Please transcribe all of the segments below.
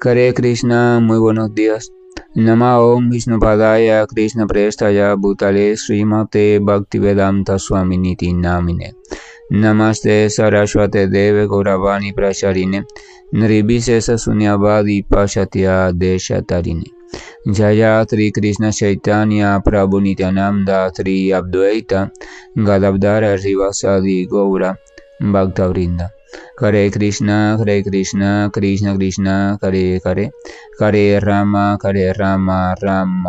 Hare Krishna, muy buenos días. Nama Om Vishnupadaya Krishna Prestaya Bhutale Srimate Bhaktivedanta Swaminiti Namine. Namaste Saraswate Deve Gauravani Pracharine Nirvisesa Sunyavadi Pashatya Deshatarine. Jaya Tri Krishna Chaitanya Prabhu Nityananda Tri Abdvaita Gadavdara Rivasadi Gaura Bhaktavrinda. Hare Krishna, Krishna Krishna, Hare Hare, Hare Rama, Rama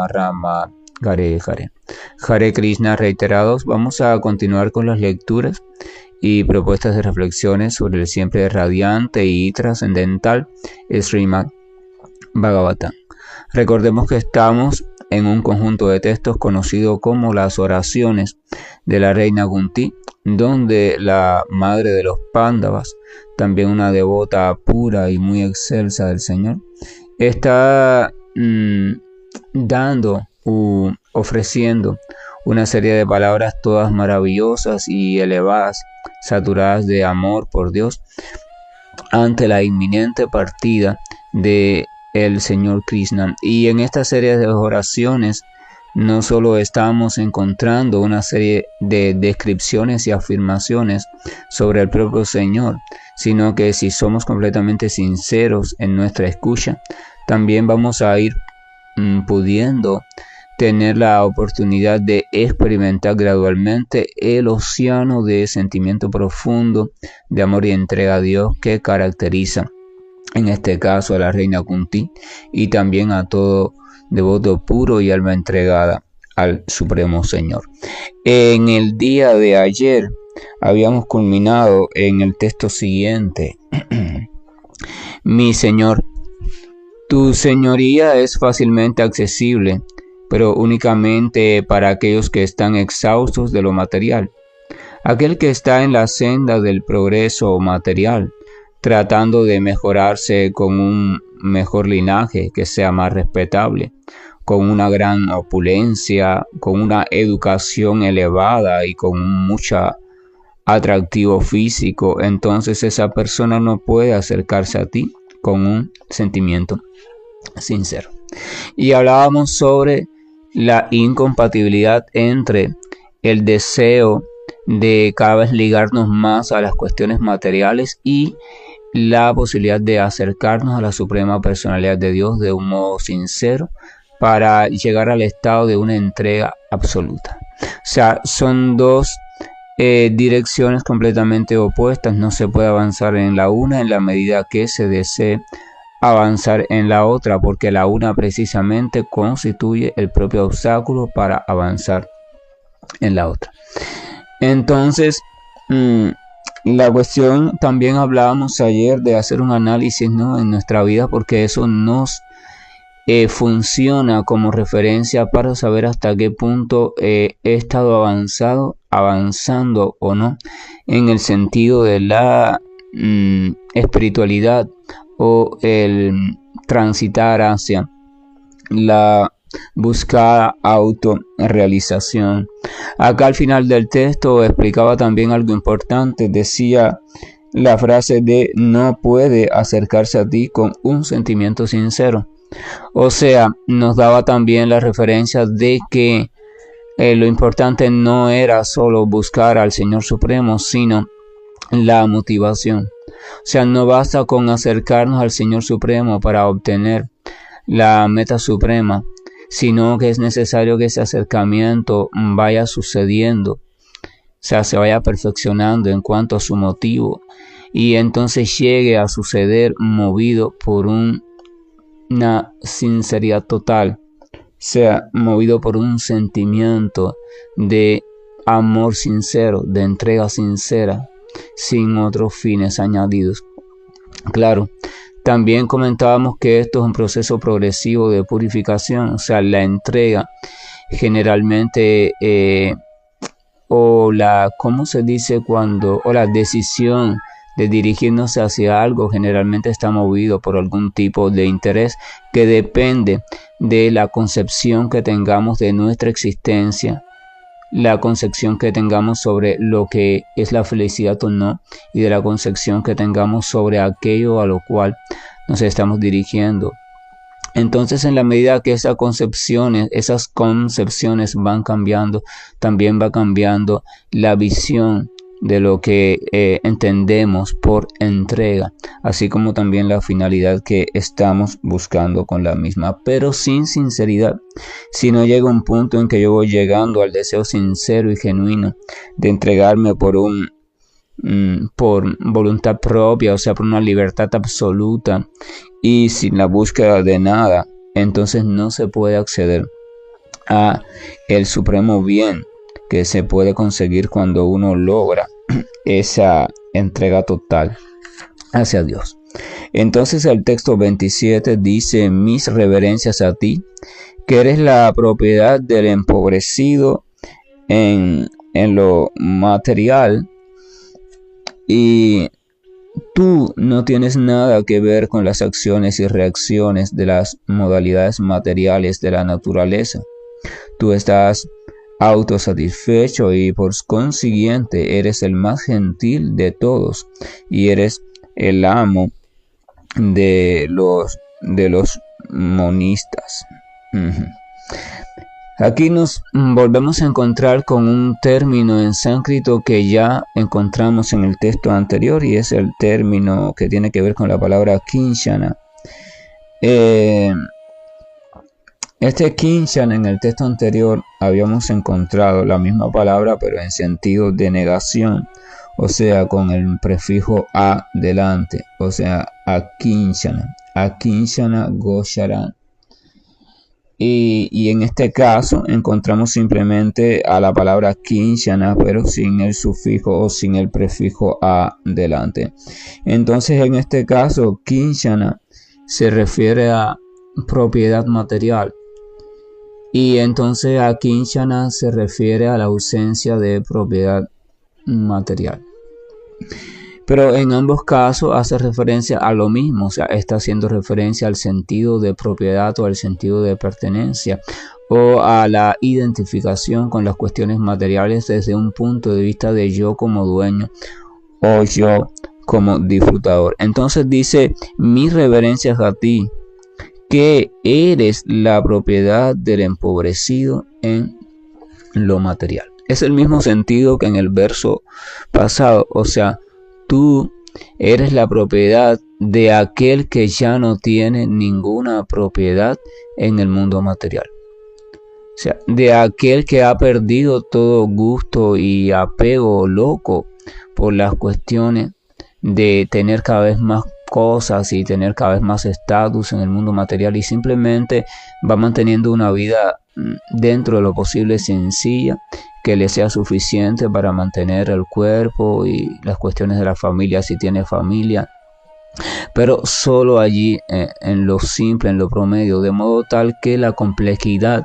Rama, Hare Hare. Hare Krishna reiterados. Vamos a continuar con las lecturas y propuestas de reflexiones sobre el siempre radiante y trascendental Srimad Bhagavatam. Recordemos que estamos en un conjunto de textos conocido como las oraciones de la reina Kunti, donde la madre de los Pándavas, también una devota pura y muy excelsa del Señor, está ofreciendo una serie de palabras todas maravillosas y elevadas, saturadas de amor por Dios, ante la inminente partida de el Señor Krishna. Y en esta serie de oraciones no solo estamos encontrando una serie de descripciones y afirmaciones sobre el propio Señor, sino que si somos completamente sinceros en nuestra escucha, también vamos a ir pudiendo tener la oportunidad de experimentar gradualmente el océano de sentimiento profundo de amor y entrega a Dios que caracteriza en este caso a la reina Kunti y también a todo devoto puro y alma entregada al Supremo Señor. En el día de ayer habíamos culminado en el texto siguiente. Mi Señor, tu señoría es fácilmente accesible, pero únicamente para aquellos que están exhaustos de lo material. Aquel que está en la senda del progreso material, tratando de mejorarse con un mejor linaje que sea más respetable, con una gran opulencia, con una educación elevada y con mucho atractivo físico, entonces esa persona no puede acercarse a ti con un sentimiento sincero. Y hablábamos sobre la incompatibilidad entre el deseo de cada vez ligarnos más a las cuestiones materiales y la posibilidad de acercarnos a la suprema personalidad de Dios de un modo sincero para llegar al estado de una entrega absoluta. O sea, son dos direcciones completamente opuestas. No se puede avanzar en la una en la medida que se desee avanzar en la otra, porque la una precisamente constituye el propio obstáculo para avanzar en la otra. Entonces, la cuestión, también hablábamos ayer de hacer un análisis, ¿no?, en nuestra vida, porque eso nos funciona como referencia para saber hasta qué punto he estado avanzando o no en el sentido de la espiritualidad o el transitar hacia la buscada autorrealización. Acá al final del texto explicaba también algo importante. Decía la frase de no puede acercarse a ti con un sentimiento sincero. O sea, nos daba también la referencia de que lo importante no era solo buscar al Señor Supremo, sino la motivación. O sea, no basta con acercarnos al Señor Supremo para obtener la meta suprema, sino que es necesario que ese acercamiento vaya sucediendo, o sea, se vaya perfeccionando en cuanto a su motivo, y entonces llegue a suceder movido por una sinceridad total, o sea, movido por un sentimiento de amor sincero, de entrega sincera, sin otros fines añadidos. Claro, también comentábamos que esto es un proceso progresivo de purificación, o sea, la entrega generalmente ¿cómo se dice cuando? O la decisión de dirigirnos hacia algo generalmente está movido por algún tipo de interés que depende de la concepción que tengamos de nuestra existencia, la concepción que tengamos sobre lo que es la felicidad o no, y de la concepción que tengamos sobre aquello a lo cual nos estamos dirigiendo. Entonces, en la medida que esas concepciones van cambiando, también va cambiando la visión de lo que entendemos por entrega, así como también la finalidad que estamos buscando con la misma. Pero sin sinceridad, si no llega un punto en que yo voy llegando al deseo sincero y genuino de entregarme por voluntad propia, o sea, por una libertad absoluta y sin la búsqueda de nada, entonces no se puede acceder a el supremo bien que se puede conseguir cuando uno logra esa entrega total hacia Dios. Entonces el texto 27 dice: mis reverencias a ti, que eres la propiedad del empobrecido en lo material, y tú no tienes nada que ver con las acciones y reacciones de las modalidades materiales de la naturaleza. Tú estás autosatisfecho y por consiguiente eres el más gentil de todos y eres el amo de los monistas. Aquí nos volvemos a encontrar con un término en sánscrito que ya encontramos en el texto anterior, y es el término que tiene que ver con la palabra kinshana. Este kinshana, en el texto anterior habíamos encontrado la misma palabra pero en sentido de negación, o sea, con el prefijo a delante, o sea, akinshana gosharan. Y en este caso encontramos simplemente a la palabra kinshana, pero sin el sufijo o sin el prefijo a delante. Entonces, en este caso, kinshana se refiere a propiedad material, y entonces a kinshana se refiere a la ausencia de propiedad material. Pero en ambos casos hace referencia a lo mismo, o sea, está haciendo referencia al sentido de propiedad o al sentido de pertenencia, o a la identificación con las cuestiones materiales desde un punto de vista de yo como dueño o yo como disfrutador. Entonces dice: mis reverencias a ti, que eres la propiedad del empobrecido en lo material. Es el mismo sentido que en el verso pasado, o sea, tú eres la propiedad de aquel que ya no tiene ninguna propiedad en el mundo material. O sea, de aquel que ha perdido todo gusto y apego loco por las cuestiones de tener cada vez más cosas y tener cada vez más estatus en el mundo material, y simplemente va manteniendo una vida dentro de lo posible sencilla, que le sea suficiente para mantener el cuerpo y las cuestiones de la familia si tiene familia, pero solo allí en lo simple, en lo promedio, de modo tal que la complejidad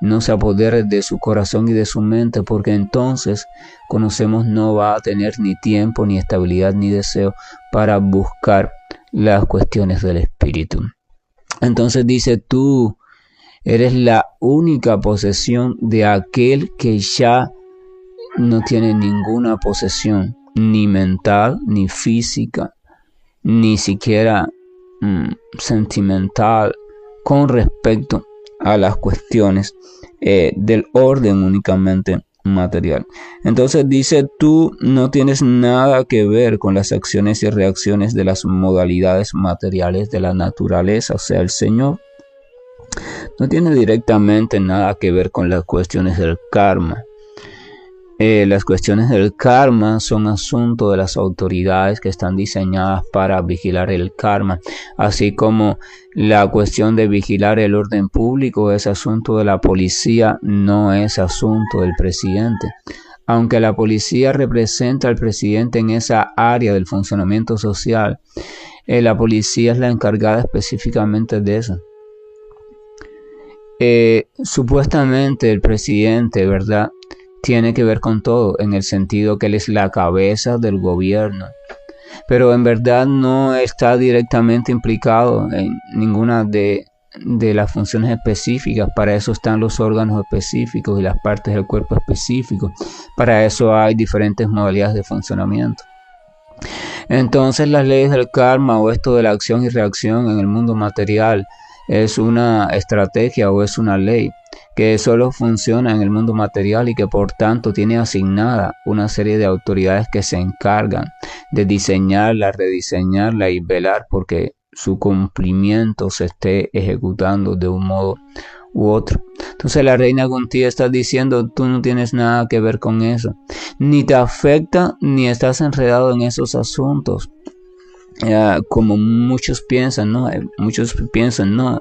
no se apodere de su corazón y de su mente, porque entonces conocemos no va a tener ni tiempo, ni estabilidad, ni deseo para buscar las cuestiones del espíritu. Entonces dice: tú eres la única posesión de aquel que ya no tiene ninguna posesión, ni mental, ni física, ni siquiera sentimental, con respecto a las cuestiones del orden únicamente material. Entonces dice: tú no tienes nada que ver con las acciones y reacciones de las modalidades materiales de la naturaleza, o sea, el Señor no tiene directamente nada que ver con las cuestiones del karma. Las cuestiones del karma son asunto de las autoridades que están diseñadas para vigilar el karma, así como la cuestión de vigilar el orden público es asunto de la policía, no es asunto del presidente. Aunque la policía representa al presidente en esa área del funcionamiento social, la policía es la encargada específicamente de eso. Supuestamente el presidente, ¿verdad?, tiene que ver con todo, en el sentido que él es la cabeza del gobierno, pero en verdad no está directamente implicado en ninguna de las funciones específicas. Para eso están los órganos específicos y las partes del cuerpo específicos. Para eso hay diferentes modalidades de funcionamiento. Entonces las leyes del karma o esto de la acción y reacción en el mundo material es una estrategia o es una ley que solo funciona en el mundo material y que por tanto tiene asignada una serie de autoridades que se encargan de diseñarla, rediseñarla y velar porque su cumplimiento se esté ejecutando de un modo u otro. Entonces la reina Kunti está diciendo, tú no tienes nada que ver con eso, ni te afecta ni estás enredado en esos asuntos, como muchos piensan, ¿no? Muchos piensan, ¿no?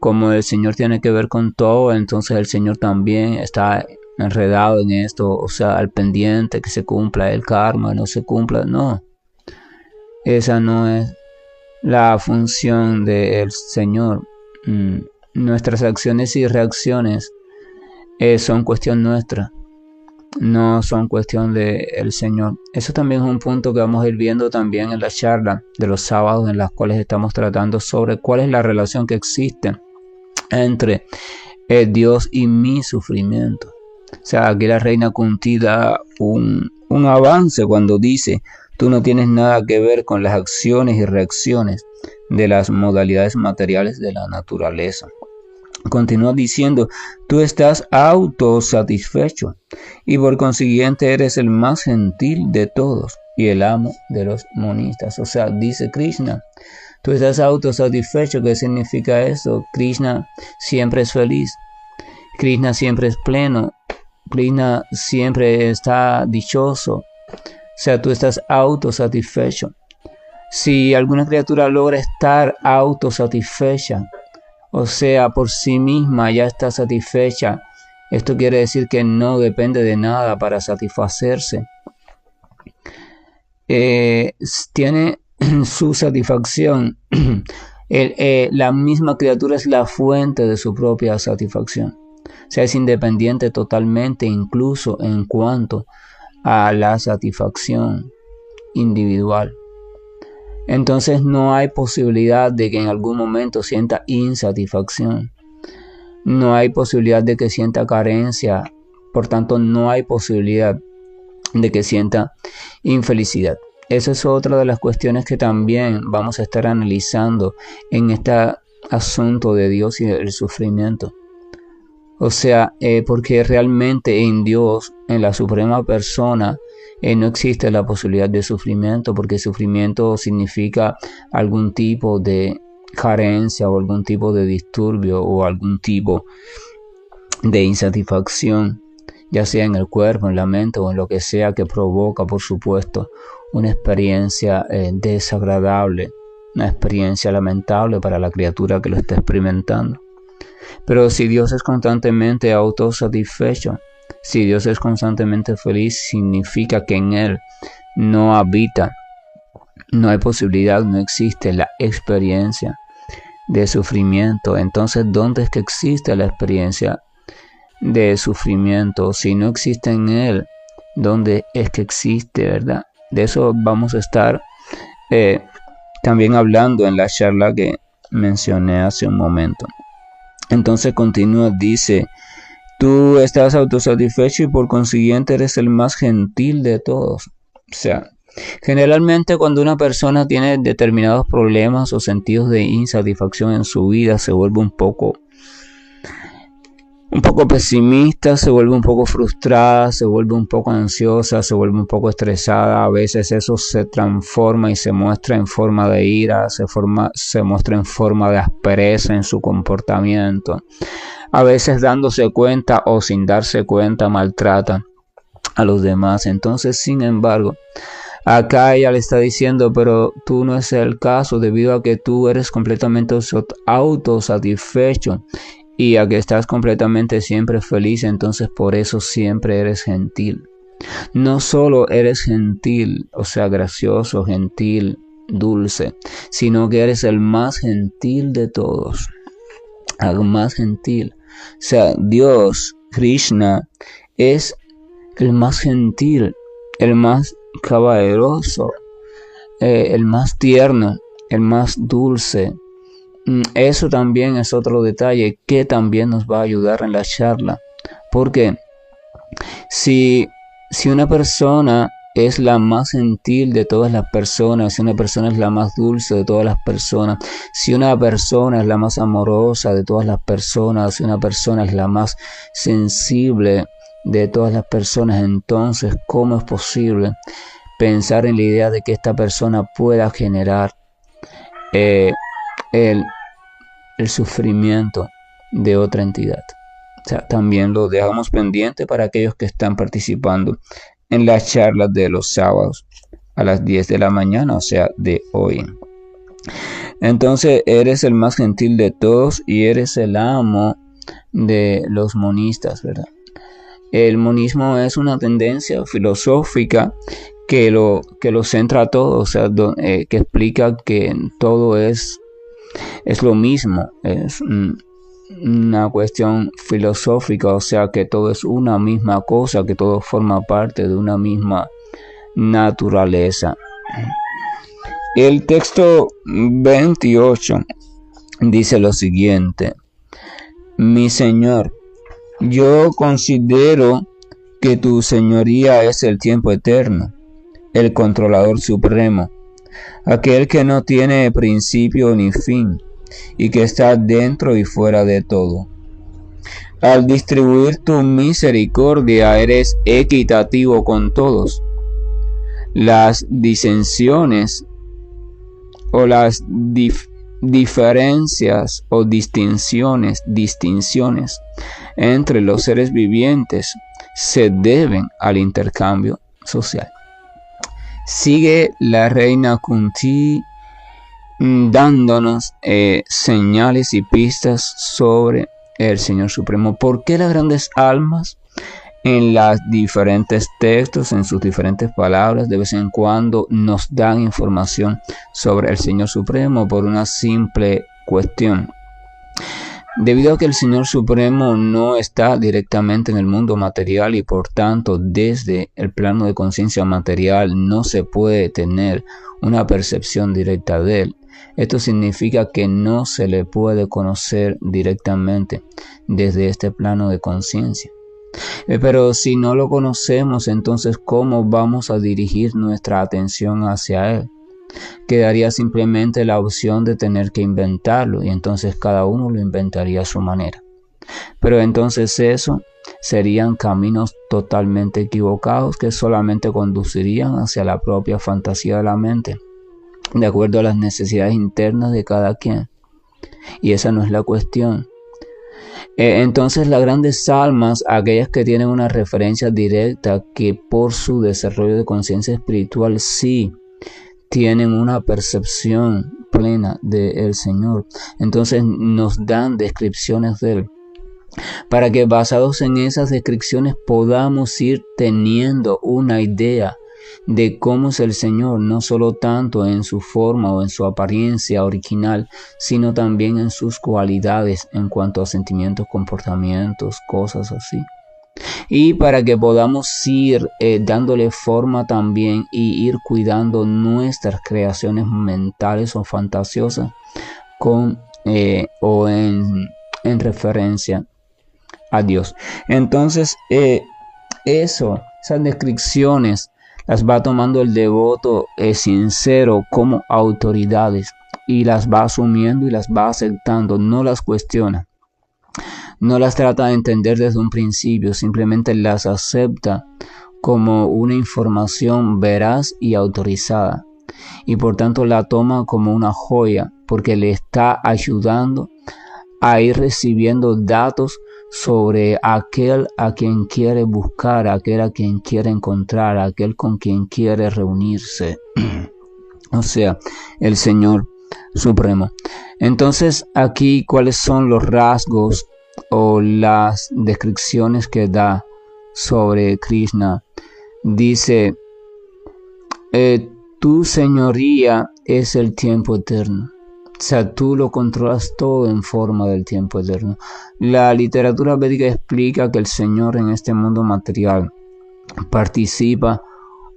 Como el Señor tiene que ver con todo, entonces el Señor también está enredado en esto, o sea, al pendiente que se cumpla el karma, no se cumpla, no. Esa no es la función del Señor. Nuestras acciones y reacciones son cuestión nuestra, no son cuestión del Señor. Eso también es un punto que vamos a ir viendo también en la charla de los sábados, en las cuales estamos tratando sobre cuál es la relación que existe entre Dios y mi sufrimiento. O sea, aquí la reina Kunti da un avance cuando dice, tú no tienes nada que ver con las acciones y reacciones de las modalidades materiales de la naturaleza. Continúa diciendo, tú estás autosatisfecho y por consiguiente eres el más gentil de todos y el amo de los monistas. O sea, dice Krishna, tú estás autosatisfecho. ¿Qué significa eso? Krishna siempre es feliz, Krishna siempre es pleno, Krishna siempre está dichoso. O sea, tú estás autosatisfecho. Si alguna criatura logra estar autosatisfecha, o sea, por sí misma ya está satisfecha, esto quiere decir que no depende de nada para satisfacerse. Tiene su satisfacción. La misma criatura es la fuente de su propia satisfacción. O sea, es independiente totalmente, incluso en cuanto a la satisfacción individual. Entonces no hay posibilidad de que en algún momento sienta insatisfacción. No hay posibilidad de que sienta carencia. Por tanto, no hay posibilidad de que sienta infelicidad. Esa es otra de las cuestiones que también vamos a estar analizando en este asunto de Dios y del sufrimiento. O sea, porque realmente en Dios, en la suprema persona, no existe la posibilidad de sufrimiento, porque sufrimiento significa algún tipo de carencia o algún tipo de disturbio o algún tipo de insatisfacción, ya sea en el cuerpo, en la mente o en lo que sea, que provoca, por supuesto, una experiencia desagradable, una experiencia lamentable para la criatura que lo está experimentando. Pero si Dios es constantemente autosatisfecho, si Dios es constantemente feliz, significa que en Él no habita, no hay posibilidad, no existe la experiencia de sufrimiento. Entonces, ¿dónde es que existe la experiencia de sufrimiento? Si no existe en Él, ¿dónde es que existe, verdad? De eso vamos a estar también hablando en la charla que mencioné hace un momento. Entonces continúa, dice, tú estás autosatisfecho y por consiguiente eres el más gentil de todos. O sea, generalmente cuando una persona tiene determinados problemas o sentidos de insatisfacción en su vida, se vuelve un poco pesimista, se vuelve un poco frustrada, se vuelve un poco ansiosa, se vuelve un poco estresada. A veces eso se transforma y se muestra en forma de ira, se muestra en forma de aspereza en su comportamiento. A veces dándose cuenta o sin darse cuenta maltrata a los demás. Entonces, sin embargo, acá ella le está diciendo, pero tú no es el caso, debido a que tú eres completamente autosatisfecho y a que estás completamente siempre feliz, entonces por eso siempre eres gentil. No solo eres gentil, o sea, gracioso, gentil, dulce, sino que eres el más gentil de todos. El más gentil. O sea, Dios, Krishna, es el más gentil, el más caballeroso, el más tierno, el más dulce. Eso también es otro detalle que también nos va a ayudar en la charla, porque si una persona es la más gentil de todas las personas, si una persona es la más dulce de todas las personas, si una persona es la más amorosa de todas las personas, si una persona es la más sensible de todas las personas, entonces ¿cómo es posible pensar en la idea de que esta persona pueda generar el sufrimiento de otra entidad? O sea, también lo dejamos pendiente para aquellos que están participando en las charlas de los sábados a las 10 de la mañana, o sea, de hoy. Entonces, eres el más gentil de todos y eres el amo de los monistas, ¿verdad? El monismo es una tendencia filosófica que lo centra todo, o sea, que explica que todo es lo mismo, es una cuestión filosófica, o sea, que todo es una misma cosa, que todo forma parte de una misma naturaleza. El texto 28 dice lo siguiente: mi Señor, yo considero que tu señoría es el tiempo eterno, el controlador supremo, aquel que no tiene principio ni fin, y que está dentro y fuera de todo. Al distribuir tu misericordia eres equitativo con todos. Las disensiones o las diferencias o distinciones entre los seres vivientes se deben al intercambio social. Sigue la reina Kunti dándonos señales y pistas sobre el Señor Supremo. ¿Por qué las grandes almas en los diferentes textos, en sus diferentes palabras, de vez en cuando nos dan información sobre el Señor Supremo? Por una simple cuestión. Debido a que el Señor Supremo no está directamente en el mundo material y por tanto desde el plano de conciencia material no se puede tener una percepción directa de él. Esto significa que no se le puede conocer directamente desde este plano de conciencia. Pero si no lo conocemos, entonces ¿cómo vamos a dirigir nuestra atención hacia él? Quedaría simplemente la opción de tener que inventarlo y entonces cada uno lo inventaría a su manera. Pero entonces eso serían caminos totalmente equivocados que solamente conducirían hacia la propia fantasía de la mente, de acuerdo a las necesidades internas de cada quien. Y esa no es la cuestión. Entonces las grandes almas, aquellas que tienen una referencia directa, que por su desarrollo de conciencia espiritual sí tienen una percepción plena del Señor, entonces nos dan descripciones de él, para que basados en esas descripciones podamos ir teniendo una idea de cómo es el Señor, no solo tanto en su forma o en su apariencia original, sino también en sus cualidades en cuanto a sentimientos, comportamientos, cosas así. Y para que podamos ir dándole forma también y ir cuidando nuestras creaciones mentales o fantasiosas con o en referencia a Dios. Entonces esas descripciones las va tomando el devoto sincero como autoridades y las va asumiendo y las va aceptando, no las cuestiona. No las trata de entender desde un principio, simplemente las acepta como una información veraz y autorizada. Y por tanto la toma como una joya, porque le está ayudando a ir recibiendo datos sobre aquel a quien quiere buscar, aquel a quien quiere encontrar, aquel con quien quiere reunirse. O sea, el Señor Supremo. Entonces aquí, ¿cuáles son los rasgos o las descripciones que da sobre Krishna? Dice, tu señoría es el tiempo eterno. O sea, tú lo controlas todo en forma del tiempo eterno. La literatura védica explica que el Señor en este mundo material participa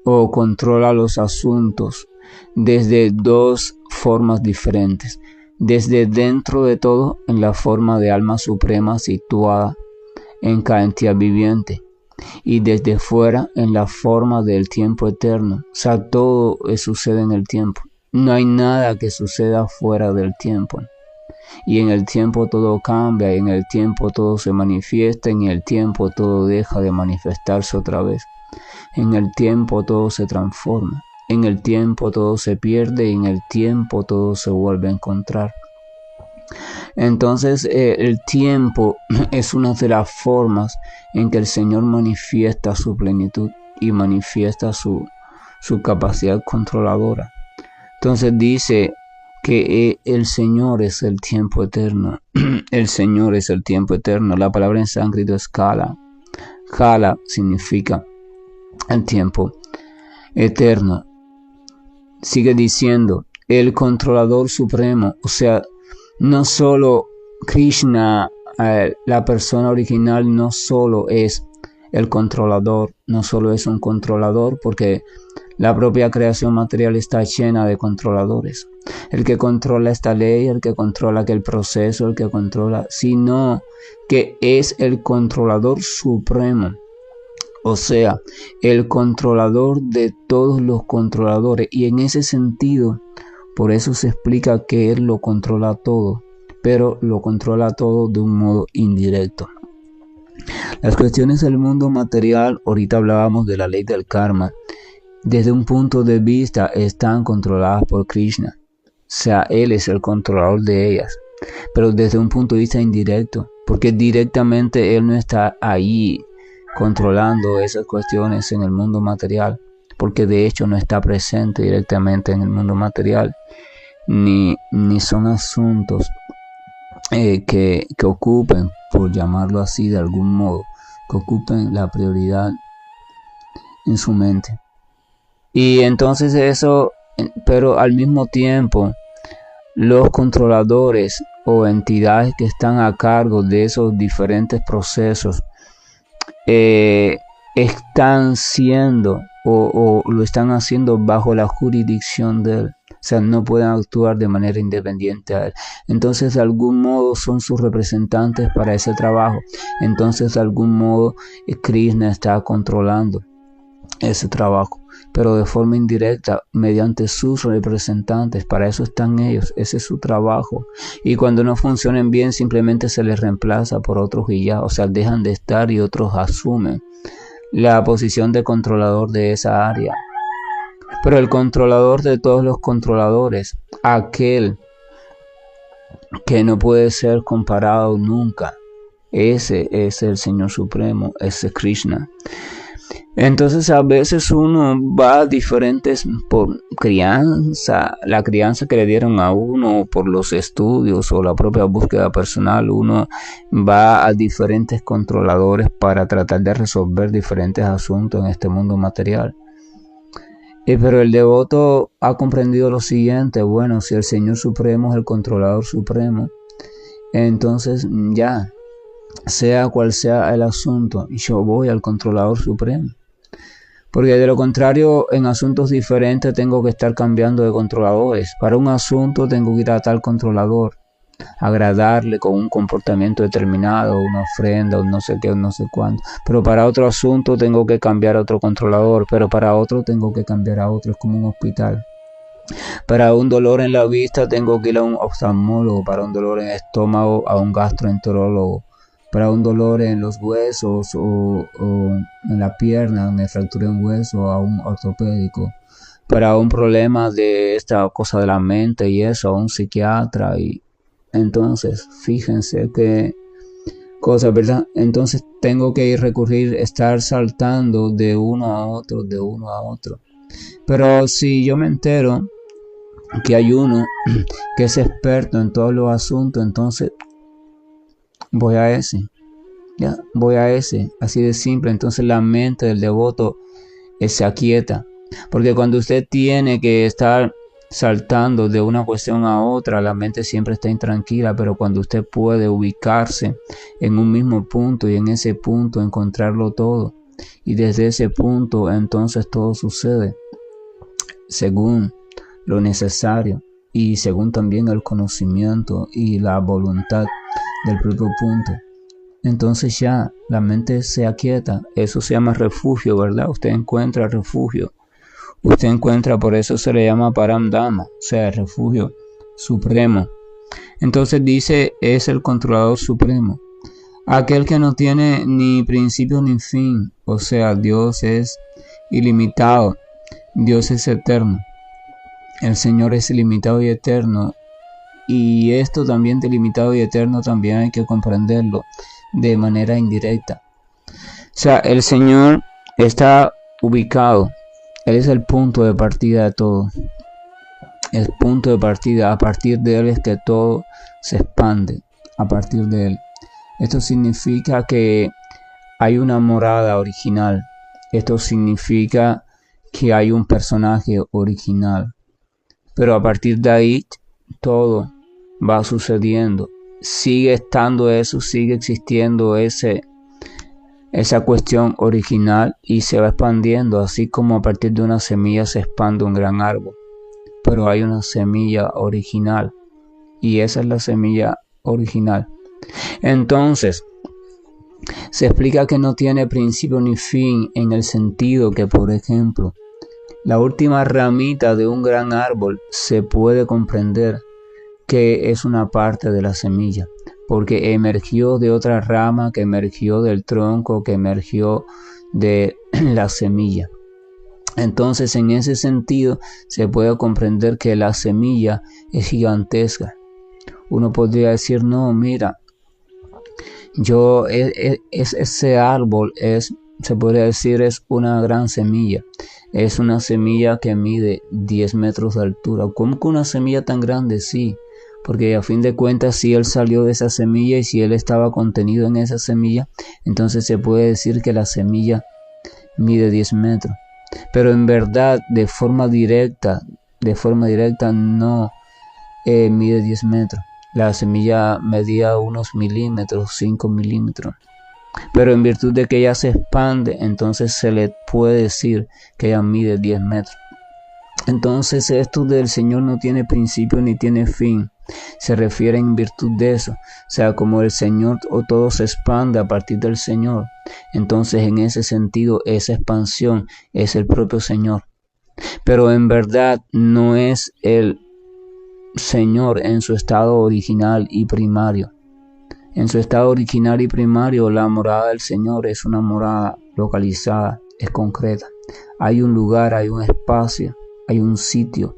o controla los asuntos desde dos formas diferentes. Desde dentro de todo, en la forma de alma suprema situada en cada entidad viviente, y desde fuera en la forma del tiempo eterno. O sea, todo sucede en el tiempo. No hay nada que suceda fuera del tiempo. Y en el tiempo todo cambia, en el tiempo todo se manifiesta, en el tiempo todo deja de manifestarse otra vez. En el tiempo todo se transforma, en el tiempo todo se pierde y en el tiempo todo se vuelve a encontrar. Entonces el tiempo es una de las formas en que el Señor manifiesta su plenitud y manifiesta su capacidad controladora. Entonces dice que el Señor es el tiempo eterno. El Señor es el tiempo eterno. La palabra en sánscrito es kala. Kala significa el tiempo eterno. Sigue diciendo, el controlador supremo. O sea, no solo Krishna, la persona original, no solo es el controlador, no solo es un controlador, porque la propia creación material está llena de controladores. El que controla esta ley, el que controla aquel proceso, el que controla, sino que es el controlador supremo. O sea, el controlador de todos los controladores. Y en ese sentido, por eso se explica que Él lo controla todo, pero lo controla todo de un modo indirecto. Las cuestiones del mundo material, ahorita hablábamos de la ley del karma, desde un punto de vista están controladas por Krishna. O sea, Él es el controlador de ellas, pero desde un punto de vista indirecto, porque directamente Él no está ahí controlando esas cuestiones en el mundo material, porque de hecho no está presente directamente en el mundo material, ni son asuntos que ocupen, por llamarlo así de algún modo, que ocupen la prioridad en su mente. Y entonces eso, pero al mismo tiempo, los controladores o entidades que están a cargo de esos diferentes procesos están siendo o lo están haciendo bajo la jurisdicción de Él. O sea, no pueden actuar de manera independiente a Él. Entonces, de algún modo son sus representantes para ese trabajo. Entonces, de algún modo, Krishna está controlando ese trabajo, pero de forma indirecta, mediante sus representantes. Para eso están ellos, ese es su trabajo. Y cuando no funcionen bien, simplemente se les reemplaza por otros y ya. O sea, dejan de estar y otros asumen la posición de controlador de esa área. Pero el controlador de todos los controladores, aquel que no puede ser comparado nunca, ese es el Señor Supremo, ese es Krishna. Entonces a veces uno va a diferentes por crianza, la crianza que le dieron a uno, por los estudios o la propia búsqueda personal, uno va a diferentes controladores para tratar de resolver diferentes asuntos en este mundo material. Pero el devoto ha comprendido lo siguiente: bueno, si el Señor Supremo es el controlador supremo, entonces ya, sea cual sea el asunto, yo voy al controlador supremo. Porque de lo contrario, en asuntos diferentes tengo que estar cambiando de controladores. Para un asunto tengo que ir a tal controlador, agradarle con un comportamiento determinado, una ofrenda, un no sé qué, un no sé cuánto. Pero para otro asunto tengo que cambiar a otro controlador, pero para otro tengo que cambiar a otro. Es como un hospital. Para un dolor en la vista tengo que ir a un oftalmólogo, para un dolor en el estómago a un gastroenterólogo, para un dolor en los huesos o en la pierna, me fracturé un hueso, a un ortopédico, para un problema de esta cosa de la mente y eso, a un psiquiatra. Y entonces, fíjense qué cosa, ¿verdad? Entonces tengo que estar saltando de uno a otro, de uno a otro. Pero si yo me entero que hay uno que es experto en todos los asuntos, entonces voy a ese, ya, voy a ese, así de simple. Entonces la mente del devoto se aquieta, porque cuando usted tiene que estar saltando de una cuestión a otra, la mente siempre está intranquila. Pero cuando usted puede ubicarse en un mismo punto y en ese punto encontrarlo todo, y desde ese punto entonces todo sucede según lo necesario y según también el conocimiento y la voluntad del propio punto. entonces ya la mente se aquieta. Eso se llama refugio, ¿verdad? Usted encuentra refugio. Usted encuentra, por eso se le llama Paramdama, o sea, refugio supremo. Entonces dice, es el controlador supremo. Aquel que no tiene ni principio ni fin, o sea, Dios es ilimitado, Dios es eterno. El Señor es ilimitado y eterno. Y esto también de limitado y eterno también hay que comprenderlo de manera indirecta. O sea, el Señor está ubicado. Él es el punto de partida de todo. El punto de partida. A partir de Él es que todo se expande. A partir de Él. Esto significa que hay una morada original. Esto significa que hay un personaje original. Pero a partir de ahí todo va sucediendo. Sigue estando eso, sigue existiendo esa cuestión original y se va expandiendo, así como a partir de una semilla se expande un gran árbol. Pero hay una semilla original y esa es la semilla original. Entonces, se explica que no tiene principio ni fin en el sentido que, por ejemplo, la última ramita de un gran árbol se puede comprender que es una parte de la semilla, porque emergió de otra rama, que emergió del tronco, que emergió de la semilla. Entonces, en ese sentido, se puede comprender que la semilla es gigantesca. Uno podría decir, no, mira, ese árbol se podría decir, es una gran semilla. Es una semilla que mide 10 metros de altura. ¿Cómo que una semilla tan grande? Sí, porque a fin de cuentas, si él salió de esa semilla y si él estaba contenido en esa semilla, entonces se puede decir que la semilla mide 10 metros. Pero en verdad, de forma directa no mide 10 metros. La semilla medía unos milímetros, 5 milímetros. Pero en virtud de que ella se expande, entonces se le puede decir que ella mide 10 metros. Entonces esto del Señor no tiene principio ni tiene fin. Se refiere en virtud de eso. O sea, como el Señor o todo se expande a partir del Señor. Entonces en ese sentido, esa expansión es el propio Señor. Pero en verdad no es el Señor en su estado original y primario. En su estado original y primario, la morada del Señor es una morada localizada, es concreta. Hay un lugar, hay un espacio, hay un sitio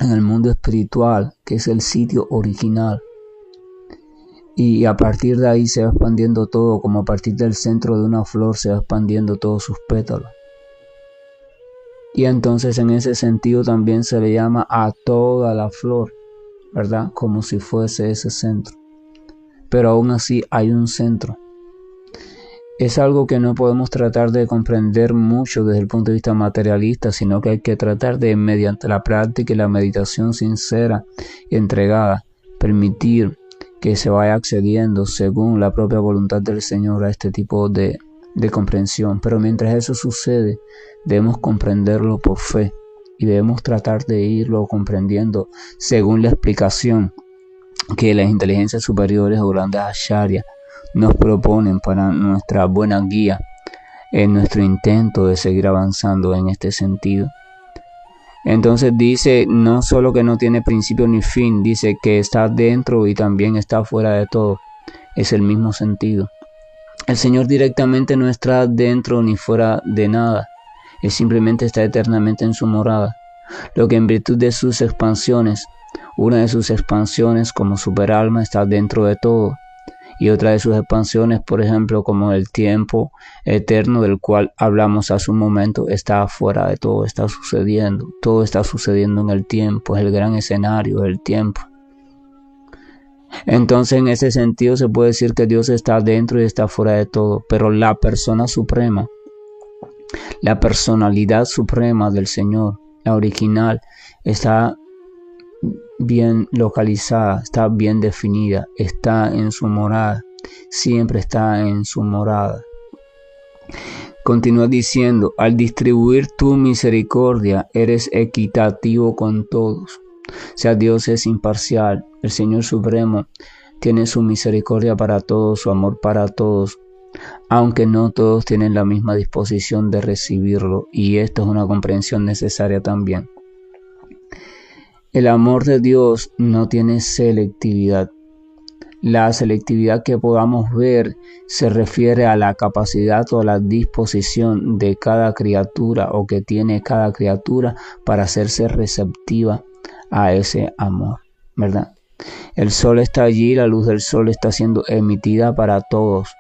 en el mundo espiritual que es el sitio original. Y a partir de ahí se va expandiendo todo, como a partir del centro de una flor se va expandiendo todos sus pétalos. Y entonces en ese sentido también se le llama a toda la flor, ¿verdad? Como si fuese ese centro. Pero aún así hay un centro. Es algo que no podemos tratar de comprender mucho desde el punto de vista materialista, sino que hay que tratar de, mediante la práctica y la meditación sincera y entregada, permitir que se vaya accediendo según la propia voluntad del Señor a este tipo de comprensión. Pero mientras eso sucede, debemos comprenderlo por fe y debemos tratar de irlo comprendiendo según la explicación que las inteligencias superiores o grandes acharyas nos proponen para nuestra buena guía en nuestro intento de seguir avanzando en este sentido. Entonces dice no solo que no tiene principio ni fin, dice que está dentro y también está fuera de todo. Es el mismo sentido. El Señor directamente no está dentro ni fuera de nada. Él simplemente está eternamente en su morada. Lo que en virtud de sus expansiones, una de sus expansiones como superalma está dentro de todo. Y otra de sus expansiones, por ejemplo, como el tiempo eterno del cual hablamos hace un momento, está fuera de todo, está sucediendo. Todo está sucediendo en el tiempo, es el gran escenario del tiempo. Entonces, en ese sentido se puede decir que Dios está dentro y está fuera de todo, pero la persona suprema, la personalidad suprema del Señor, la original, está bien localizada, está bien definida, está en su morada, siempre está en su morada. Continúa diciendo, al distribuir tu misericordia, eres equitativo con todos. O sea, Dios es imparcial, el Señor Supremo tiene su misericordia para todos, su amor para todos, aunque no todos tienen la misma disposición de recibirlo, y esto es una comprensión necesaria también. El amor de Dios no tiene selectividad. La selectividad que podamos ver se refiere a la capacidad o a la disposición de cada criatura o que tiene cada criatura para hacerse receptiva a ese amor, ¿verdad? El sol está allí, la luz del sol está siendo emitida para todos,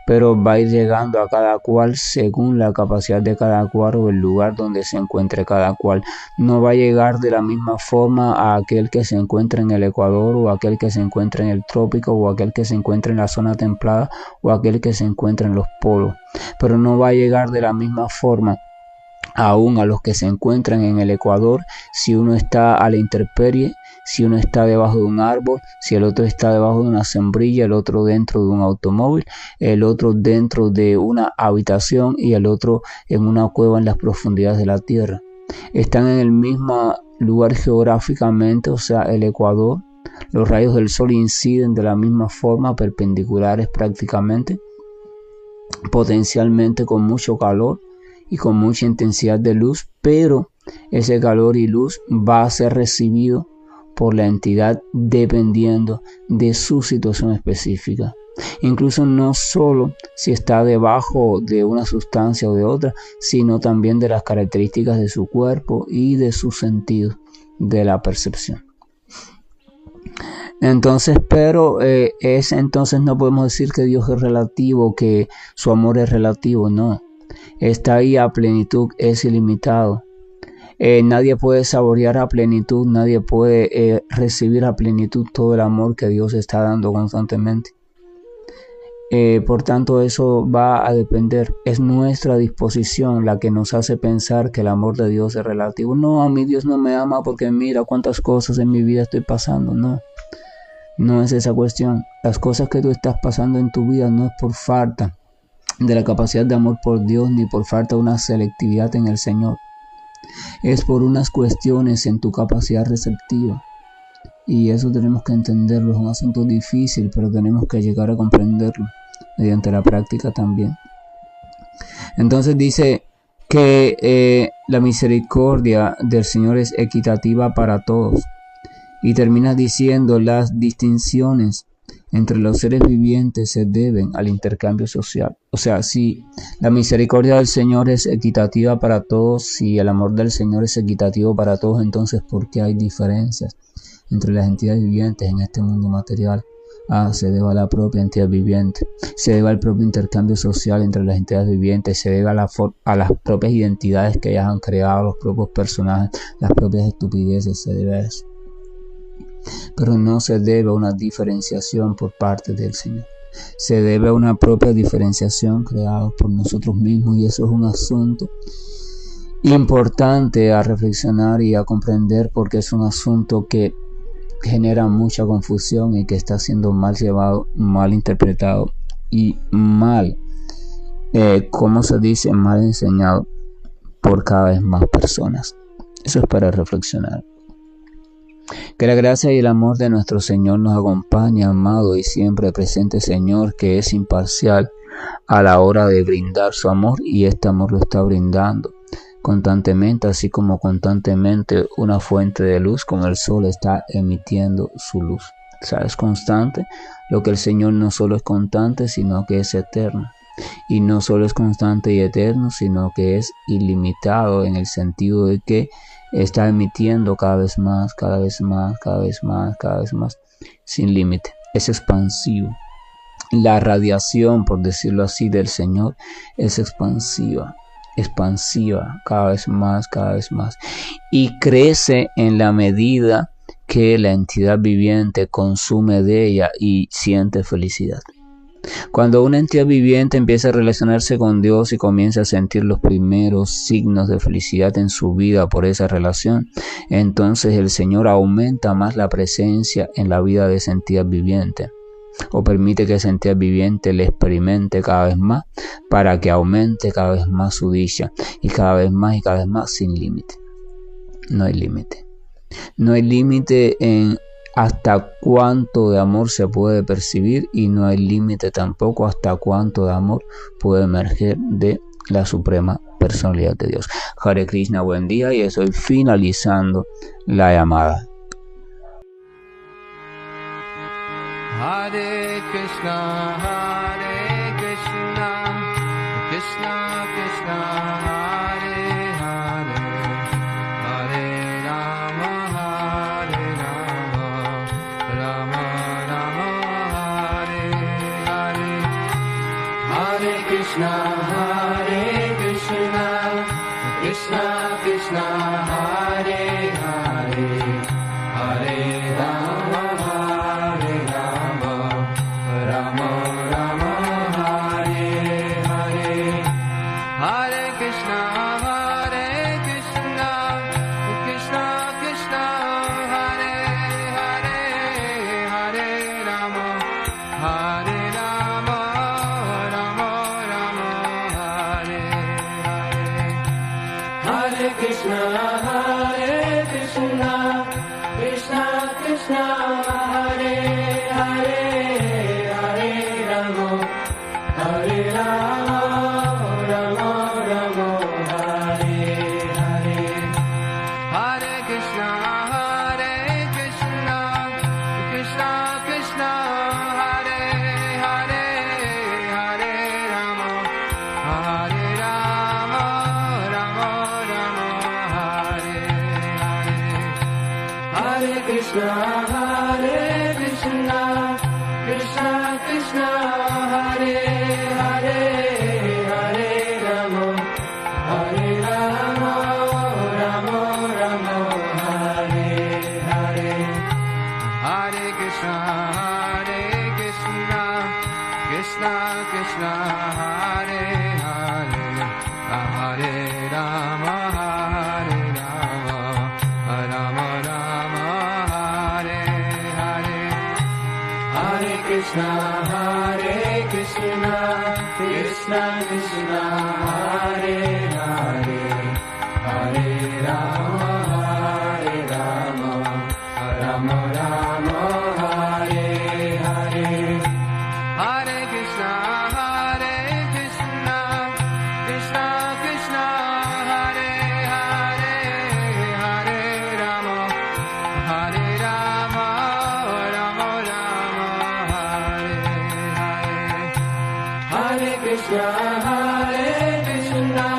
pero va a ir llegando a cada cual según la capacidad de cada cual o el lugar donde se encuentre cada cual. No va a llegar de la misma forma a aquel que se encuentra en el Ecuador, o aquel que se encuentra en el trópico, o aquel que se encuentra en la zona templada, o aquel que se encuentra en los polos. Pero no va a llegar de la misma forma aún a los que se encuentran en el Ecuador, si uno está a la intemperie, si uno está debajo de un árbol, si el otro está debajo de una sombrilla, el otro dentro de un automóvil, el otro dentro de una habitación y el otro en una cueva en las profundidades de la tierra. Están en el mismo lugar geográficamente, o sea, el Ecuador. Los rayos del sol inciden de la misma forma, perpendiculares prácticamente, potencialmente con mucho calor y con mucha intensidad de luz, pero ese calor y luz va a ser recibido por la entidad dependiendo de su situación específica. Incluso no solo si está debajo de una sustancia o de otra, sino también de las características de su cuerpo y de sus sentidos, de la percepción. Entonces, entonces no podemos decir que Dios es relativo, que su amor es relativo, no. Está ahí a plenitud, es ilimitado. Nadie puede saborear a plenitud, nadie puede recibir a plenitud todo el amor que Dios está dando constantemente. Por tanto, eso va a depender. Es nuestra disposición la que nos hace pensar que el amor de Dios es relativo. No, a mí Dios no me ama porque mira cuántas cosas en mi vida estoy pasando. No es esa cuestión. Las cosas que tú estás pasando en tu vida no es por falta de la capacidad de amor por Dios, ni por falta de una selectividad en el Señor. Es por unas cuestiones en tu capacidad receptiva. Y eso tenemos que entenderlo. Es un asunto difícil, pero tenemos que llegar a comprenderlo mediante la práctica también. Entonces dice que la misericordia del Señor es equitativa para todos. Y termina diciendo: las distinciones entre los seres vivientes se deben al intercambio social. O sea, si la misericordia del Señor es equitativa para todos, si el amor del Señor es equitativo para todos, entonces ¿por qué hay diferencias entre las entidades vivientes en este mundo material? Se debe a la propia entidad viviente, se debe al propio intercambio social entre las entidades vivientes, se debe a las propias identidades que ellas han creado, los propios personajes, las propias estupideces, se debe a eso. Pero no se debe a una diferenciación por parte del Señor. Se debe a una propia diferenciación creada por nosotros mismos, y eso es un asunto importante a reflexionar y a comprender, porque es un asunto que genera mucha confusión y que está siendo mal llevado, mal interpretado y mal, ¿cómo se dice? Mal enseñado por cada vez más personas. Eso es para reflexionar. Que la gracia y el amor de nuestro Señor nos acompañe, amado y siempre presente Señor, que es imparcial a la hora de brindar su amor, y este amor lo está brindando constantemente, así como constantemente una fuente de luz como el sol está emitiendo su luz. O sea, es constante. Lo que el Señor no solo es constante, sino que es eterno. Y no solo es constante y eterno, sino que es ilimitado, en el sentido de que está emitiendo cada vez más, cada vez más, cada vez más, cada vez más, sin límite. Es expansivo. La radiación, por decirlo así, del Señor es expansiva, cada vez más, y crece en la medida que la entidad viviente consume de ella y siente felicidad. Cuando una entidad viviente empieza a relacionarse con Dios y comienza a sentir los primeros signos de felicidad en su vida por esa relación, entonces el Señor aumenta más la presencia en la vida de esa entidad viviente, o permite que esa entidad viviente le experimente cada vez más, para que aumente cada vez más su dicha, y cada vez más sin límite. No hay límite. No hay límite hasta cuánto de amor se puede percibir y no hay límite tampoco hasta cuánto de amor puede emerger de la suprema personalidad de Dios. Hare Krishna, buen día, y estoy finalizando la llamada. Hare Krishna, Krishna Krishna, Hare Hare, Hare Rama, Rama Rama, Hare Hare. Hare Krishna, Krishna Krishna, Hare Hare, Hare Rama, Rama Rama, Hare Hare. Hare Krishna, Krishna Krishna, Hare Hare, Hare Rama, Rama Rama, Hare Hare. Hare Krishna, Krishna Krishna, Hare Hare, Hare Rama, Rama Rama, Hare Hare. Hare Krishna, Krishna Krishna, Hare Hare, Hare Rama, Rama Rama, Hare Hare. Hare Krishna, Krishna Krishna, Hare Hare, Hare Rama, Rama Rama, Hare Hare. Hare Krishna, Krishna Krishna, Hare Hare, Hare Rama, Rama Rama, Hare Hare. Hare Krishna, Krishna Krishna, Hare Hare, Hare Rama, Rama Rama, Hare Hare. Hare Krishna, Krishna Krishna, Hare Hare, Hare Rama, Rama Rama, Hare Hare. Hare Krishna,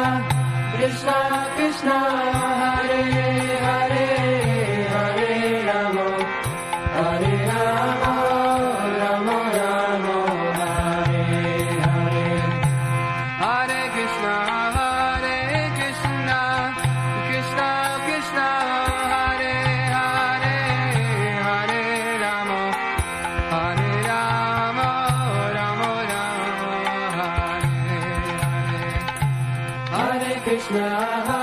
Krishna Krishna, Hare Hare, Hare Rama, Rama Rama, Hare Hare. Hare Krishna, Krishna Krishna, Hare Hare, Hare Rama, Rama Rama, Hare Hare. Hare Krishna.